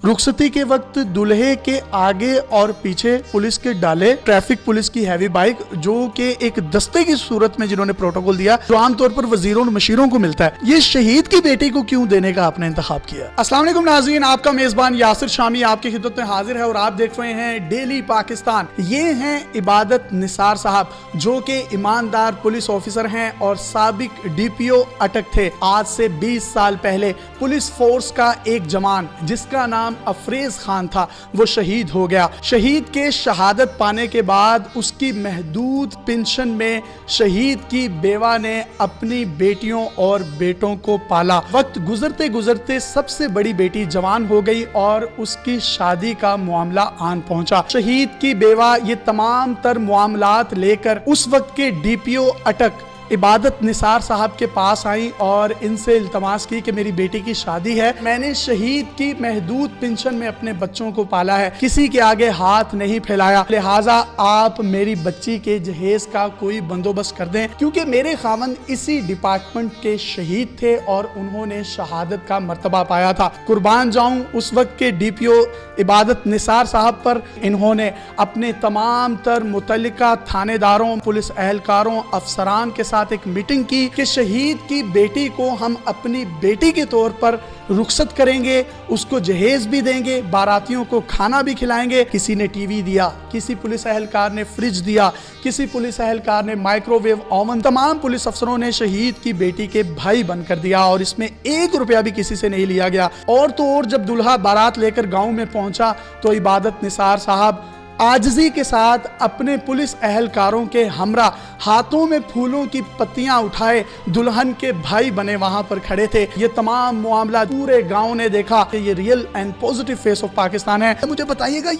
रुखसती के वक्त दूल्हे के आगे और पीछे पुलिस के डाले ट्रैफिक पुलिस की हैवी बाइक, जो कि एक दस्ते की सूरत में जिन्होंने प्रोटोकॉल दिया, जो आमतौर पर वजीरों और मशीरों को मिलता है। ये शहीद की बेटी को क्यों देने का आपने इंतखाब किया? अस्सलाम वालेकुम नाज़रीन, आपका मेजबान यासिर शामी आपकी खिदमत में हाजिर है और आप देख रहे हैं डेली पाकिस्तान। ये हैं इबादत निसार साहब, जो कि ईमानदार पुलिस ऑफिसर हैं और साबिक DPO अटक थे। आज से 20 साल पहले पुलिस फोर्स का एक जवान जिसका नाम अफरेज खान था, वो शहीद हो गया। शहीद के शहादत पाने के बाद उसकी महदूद पेंशन में शहीद की बेवा ने अपनी बेटियों और बेटों को पाला। वक्त गुजरते गुजरते सबसे बड़ी बेटी जवान हो गई और उसकी शादी का मामला आन पहुंचा। शहीद की बेवा ये तमाम तर मामलात लेकर उस वक्त के DPO अटक इबादत निसार साहब के पास आई और इनसे इल्तमास की कि मेरी बेटी की शादी है, मैंने शहीद की महदूद पेंशन में अपने बच्चों को पाला है, किसी के आगे हाथ नहीं फैलाया, लिहाजा आप मेरी बच्ची के जहेज का कोई बंदोबस्त कर दें, क्योंकि मेरे खामन इसी डिपार्टमेंट के शहीद थे और उन्होंने शहादत का मर्तबा पाया था। कुर्बान जाऊं उस वक्त के DPO इबादत निसार साहब पर। इन्होंने अपने तमाम तर मुतल्लिका थानेदारों, पुलिस एहलकारों, अफसरान के साथ एक मीटिंग की कि शहीद की बेटी को हम अपनी बेटी के तौर पर रुखसत करेंगे, उसको जहेज भी देंगे, बारातियों को खाना भी खिलाएंगे। किसी ने टीवी दिया, किसी पुलिस एहलकार ने फ्रिज दिया, किसी पुलिस एहलकार ने माइक्रोवेव ओवन। तमाम पुलिस अफसरों ने शहीद की बेटी के भाई बनकर दिया और इसमें 1 रुपया भी किसी से नहीं लिया गया। और तो और जब दुल्हा बारात लेकर गांव में पहुंचा तो इबादत निसार साहब आजिज़ी के साथ अपने पुलिस एहलकारों के हमरा हाथों में फूलों की पत्तियां उठाए दुल्हन के भाई बने वहां पर खड़े थे। ये तमाम मामला पूरे गांव ने देखा कि ये real and positive face of Pakistan है। मुझे बताइएगा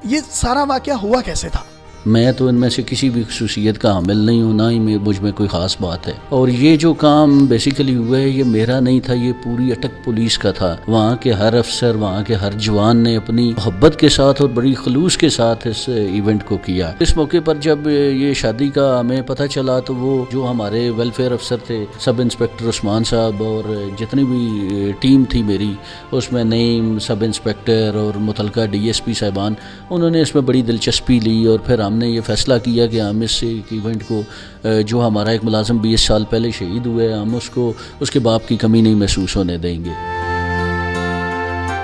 ये सारा वाकया हुआ कैसे था? मैं तो इनमें से किसी भी खसूसियत का हामिल नहीं हूँ, ना ही मुझ में कोई ख़ास बात है। और ये जो काम बेसिकली हुआ है ये मेरा नहीं था, ये पूरी अटक पुलिस का था। वहाँ के हर अफसर, वहाँ के हर जवान ने अपनी मोहब्बत के साथ और बड़ी खलूस के साथ इस इवेंट को किया। इस मौके पर जब ये शादी का हमें पता चला तो वो जो हमारे वेलफेयर अफसर थे, सब इंस्पेक्टर उस्मान साहब और जितनी भी टीम थी मेरी, उसमें नईम सब इंस्पेक्टर और मुतलका DSP साहिबान, उन्होंने इसमें बड़ी दिलचस्पी ली और फिर हमने ये फैसला किया कि हम इस इवेंट को, जो हमारा एक मुलाजिम 20 साल पहले शहीद हुए, हम उसको उसके बाप की कमी नहीं महसूस होने देंगे।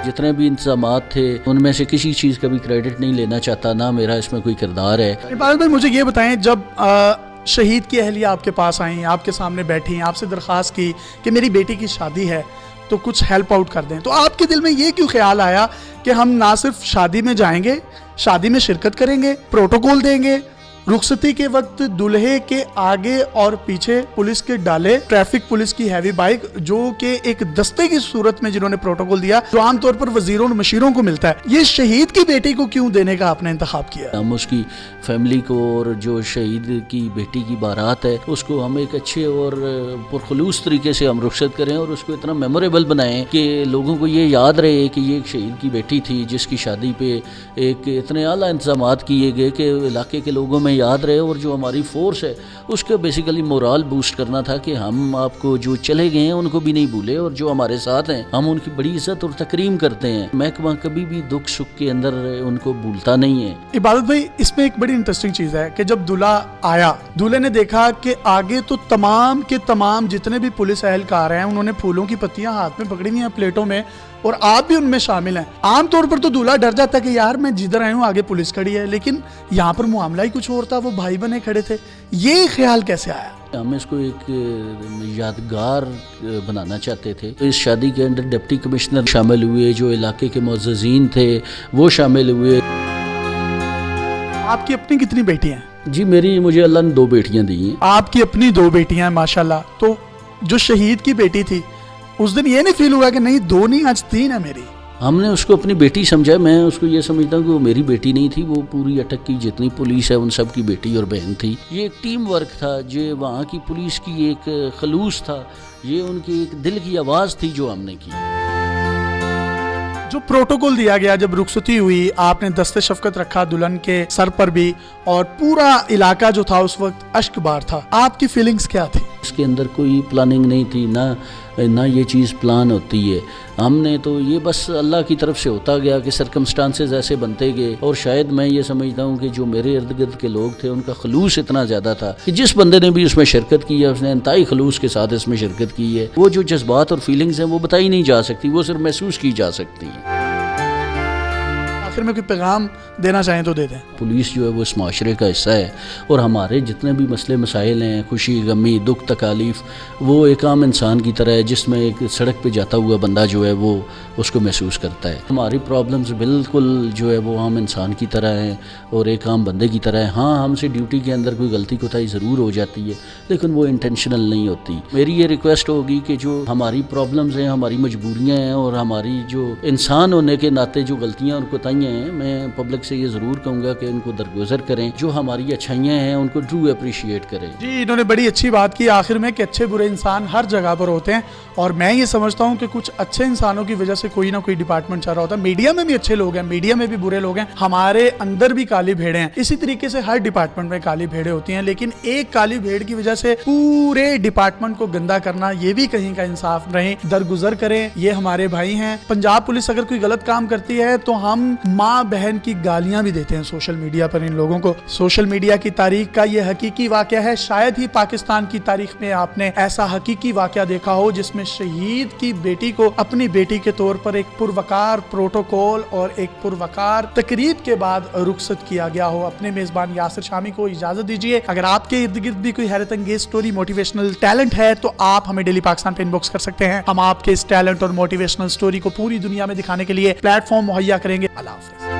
जितने भी इंतजामात थे उनमें से किसी चीज़ का भी क्रेडिट नहीं लेना चाहता, ना मेरा इसमें कोई किरदार है। इबादत भाई, मुझे ये बताएं, जब शहीद की अहलिया आपके पास आई, आपके सामने बैठी, आपसे दरख्वास्त की कि मेरी बेटी की शादी है तो कुछ हेल्प आउट कर दें, तो आपके दिल में ये क्यों ख्याल आया कि हम ना सिर्फ शादी में जाएंगे, शादी में शिरकत करेंगे, प्रोटोकॉल देंगे, रुखसती के वक्त दूल्हे के आगे और पीछे पुलिस के डाले ट्रैफिक पुलिस की हैवी बाइक, जो कि एक दस्ते की सूरत में जिन्होंने प्रोटोकॉल दिया, जो आमतौर पर वजीरों और मशीरों को मिलता है, ये शहीद की बेटी को क्यों देने का आपने इंतखाब किया? हम उसकी फैमिली को और जो शहीद की बेटी की बारात है उसको हम एक अच्छे और पुरखलूस तरीके से हम रुखसत करें और उसको इतना मेमोरेबल बनाएं कि लोगों को ये याद रहे कि ये एक शहीद की बेटी थी जिसकी शादी पे एक इतने आला इंतजामात किए गए कि इलाके के लोगों में याद रहे। और जो हमारी फोर्स है उसके बेसिकली मोरल बूस्ट करना था कि हम आपको जो चले गए हैं उनको भी नहीं भूले और जो हमारे साथ हैं हम उनकी बड़ी इज्जत और तकरीम करते हैं। महकमा कभी भी दुख सुख के अंदर उनको भूलता नहीं है। इबादत भाई, इसमें एक बड़ी इंटरेस्टिंग चीज है कि जब दूल्हा आया, दूल्हे ने देखा कि आगे तो तमाम के तमाम जितने भी पुलिस एहलकार हैं उन्होंने फूलों की पत्तियां हाथ में पकड़ी हुई हैं प्लेटों में, और आप भी उनमें शामिल हैं। आमतौर पर तो दूल्हा डर जाता है कि यार मैं जिधर आया हूँ आगे पुलिस खड़ी है, लेकिन यहाँ पर मामला ही कुछ और था, वो भाई बने खड़े थे। ये ख्याल कैसे आया? हम इसको एक यादगार बनाना चाहते थे। इस शादी के अंदर डिप्टी कमिश्नर शामिल हुए, जो इलाके के मुअज़्ज़िज़ीन थे वो शामिल हुए। आपकी अपनी कितनी बेटियां हैं? जी मुझे अल्लाह ने 2 बेटियां दी हैं। आपकी अपनी 2 बेटियां हैं माशाल्लाह। तो जो शहीद की बेटी थी उस दिन ये नहीं फील हुआ कि नहीं 2 नहीं आज 3 है मेरी? हमने उसको अपनी बेटी समझा। मैं उसको ये समझता हूँ कि वो मेरी बेटी नहीं थी, वो पूरी अटक की जितनी पुलिस है उन सब की बेटी और बहन थी। ये एक टीम वर्क था, ये वहाँ की पुलिस की एक खलूस था, ये उनकी एक दिल की आवाज़ थी जो हमने की। जो प्रोटोकॉल दिया गया, जब रुखसती हुई, आपने दस्ते शफकत रखा दुल्हन के सर पर भी, और पूरा इलाका जो था उस वक्त अश्कबार था, आपकी फीलिंग्स क्या थी? इसके अंदर कोई प्लानिंग नहीं थी, ना نہ یہ چیز پلان ہوتی ہے. ہم نے تو یہ بس اللہ کی طرف سے ہوتا گیا کہ سرکمسٹانسز ایسے بنتے گئے, اور شاید میں یہ سمجھتا ہوں کہ جو میرے ارد گرد کے لوگ تھے ان کا خلوص اتنا زیادہ تھا کہ جس بندے نے بھی اس میں شرکت کی ہے اس نے انتہائی خلوص کے ساتھ اس میں شرکت کی ہے. وہ جو جذبات اور فیلنگز ہیں وہ بتائی نہیں جا سکتی, وہ صرف محسوس کی جا سکتی ہیں. آخر میں کوئی پیغام دینا چاہیں تو دے دیں. پولیس جو ہے وہ اس معاشرے کا حصہ ہے, اور ہمارے جتنے بھی مسئلے مسائل ہیں, خوشی غمی دکھ تکالیف, وہ ایک عام انسان کی طرح ہے جس میں ایک سڑک پہ جاتا ہوا بندہ جو ہے وہ اس کو محسوس کرتا ہے. ہماری پرابلمز بالکل جو ہے وہ عام انسان کی طرح ہیں اور ایک عام بندے کی طرح ہے. ہاں ہم سے ڈیوٹی کے اندر کوئی غلطی کوتاہی ضرور ہو جاتی ہے, لیکن وہ انٹینشنل نہیں ہوتی. میری یہ ریکویسٹ ہوگی کہ جو ہماری پرابلمز ہیں, ہماری مجبوریاں ہیں, اور ہماری جو انسان ہونے کے ناطے جو غلطیاں اور کوتاہیاں ہیں, میں پبلک سے یہ ضرور کہوں گا کہ ان کو درگزر کریں. جو ہماری اچھائیاں ہیں ان کو ٹرو اپریشیٹ کریں. جی انہوں نے بڑی اچھی بات کی آخر میں کہ اچھے برے انسان ہر جگہ پر ہوتے ہیں, اور میں یہ سمجھتا ہوں کہ کچھ اچھے انسانوں کی وجہ سے کوئی نہ کوئی ڈپارٹمنٹ چل رہا ہوتا ہے. میڈیا میں بھی اچھے لوگ ہیں, میڈیا میں بھی برے لوگ ہیں, ہمارے اندر بھی کالی بھیڑیں ہیں. اسی طریقے سے ہر ڈپارٹمنٹ میں کالی بھیڑیں ہوتی ہیں, لیکن ایک کالی بھیڑ کی وجہ سے پورے ڈپارٹمنٹ کو گندا کرنا یہ بھی کہیں کا انصاف نہیں. درگزر کریں, یہ ہمارے بھائی ہیں. پنجاب پولیس اگر کوئی غلط کام کرتی ہے تو ہم ماں بہن کی گالیاں بھی دیتے ہیں سوشل میڈیا پر ان لوگوں کو. سوشل میڈیا کی تاریخ کا یہ حقیقی واقعہ ہے. شاید ہی پاکستان کی تاریخ میں آپ نے ایسا حقیقی واقعہ دیکھا ہو جس میں شہید کی بیٹی کو اپنی بیٹی کے طور پر ایک پروقار پروٹوکول اور ایک پروقار تقریب کے بعد رخصت کیا گیا ہو. اپنے میزبان یاسر شامی کو اجازت دیجیے. اگر آپ کے ارد گرد بھی کوئی حیرت انگیز سٹوری موٹیویشنل ٹیلنٹ ہے تو آپ ہمیں ڈیلی پاکستان پہ انباکس کر سکتے ہیں. ہم آپ کے اس ٹیلنٹ اور موٹیویشنل سٹوری کو پوری دنیا میں دکھانے کے لیے پلیٹ فارم مہیا کریں گے. اللہ حافظ.